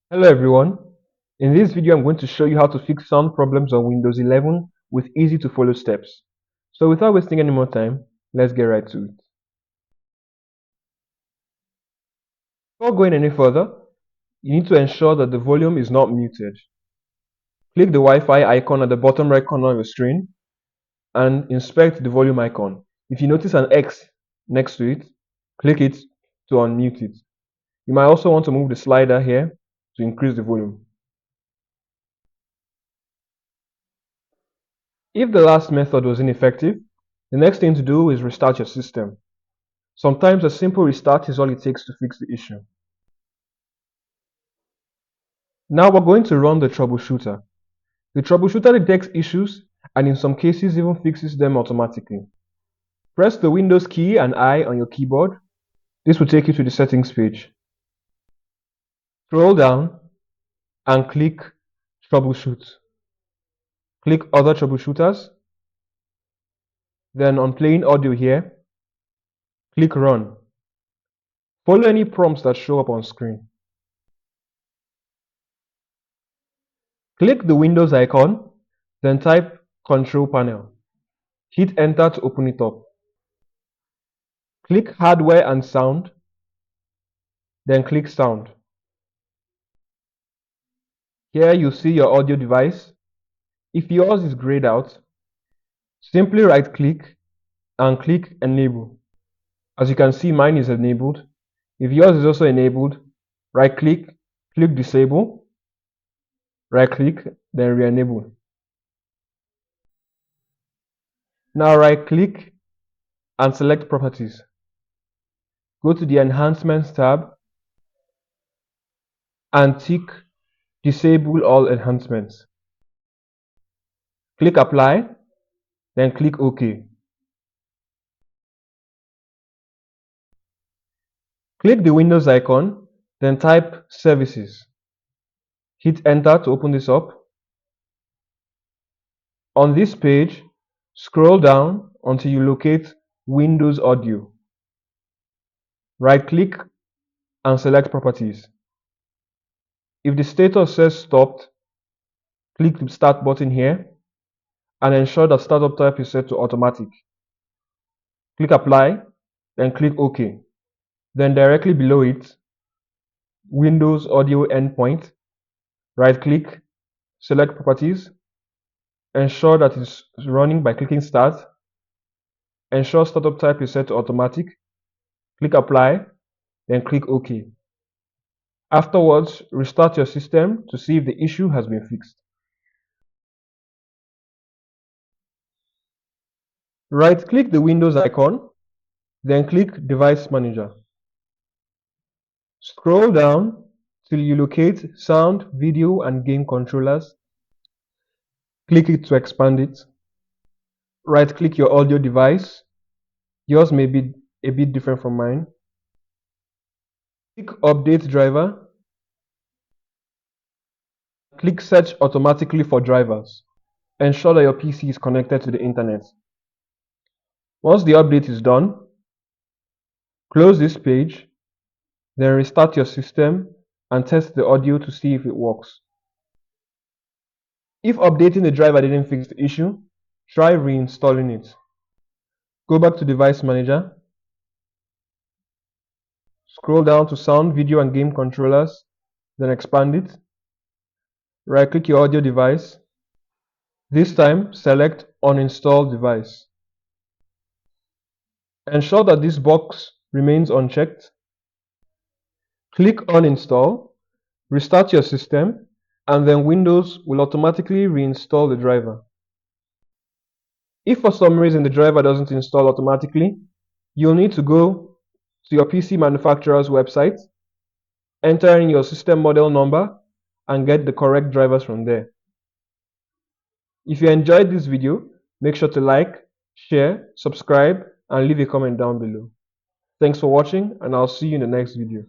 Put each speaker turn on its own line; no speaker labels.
Hello everyone. In this video I'm going to show you how to fix sound problems on Windows 11 with easy to follow steps. So without wasting any more time, let's get right to it. Before going any further, you need to ensure that the volume is not muted. Click the Wi-Fi icon at the bottom right corner of your screen and inspect the volume icon. If you notice an X next to it, click it to unmute it. You might also want to move the slider here to increase the volume. If the last method was ineffective, the next thing to do is restart your system. Sometimes a simple restart is all it takes to fix the issue. Now we're going to run the troubleshooter. The troubleshooter detects issues and in some cases even fixes them automatically. Press the Windows key and I on your keyboard. This will take you to the settings page. Scroll down and click Troubleshoot. Click Other Troubleshooters. Then on Playing Audio here, click Run. Follow any prompts that show up on screen. Click the Windows icon, then type Control Panel. Hit Enter to open it up. Click Hardware and Sound, then click Sound. Here you see your audio device. If yours is grayed out, simply right-click and click Enable. As you can see, mine is enabled. If yours is also enabled, right-click, click Disable, right-click, then re-enable. Now right-click and select Properties. Go to the Enhancements tab and tick Disable all enhancements. Click Apply, then click OK. Click the Windows icon, then type Services. Hit Enter to open this up. On this page, scroll down until you locate Windows Audio. Right-click and select Properties. If the status says Stopped, click the Start button here and ensure that Startup Type is set to Automatic. Click Apply, then click OK. Then directly below it, Windows Audio Endpoint. Right-click, select Properties. Ensure that it's running by clicking Start. Ensure Startup Type is set to Automatic. Click Apply, then click OK. Afterwards, restart your system to see if the issue has been fixed. Right-click the Windows icon, then click Device Manager. Scroll down till you locate Sound, Video, and Game Controllers. Click it to expand it. Right-click your audio device. Yours may be a bit different from mine. Click Update Driver. Click Search automatically for drivers. Ensure that your PC is connected to the internet. Once the update is done, close this page, then restart your system and test the audio to see if it works. If updating the driver didn't fix the issue, try reinstalling it. Go back to Device Manager. Scroll down to Sound, Video, and Game Controllers, then expand it. Right-click your audio device. This time, select Uninstall Device. Ensure that this box remains unchecked. Click Uninstall, restart your system, and then Windows will automatically reinstall the driver. If for some reason the driver doesn't install automatically, you'll need to go to your PC manufacturer's website, enter in your system model number, and get the correct drivers from there. If you enjoyed this video, make sure to like, share, subscribe, and leave a comment down below. Thanks for watching, and I'll see you in the next video.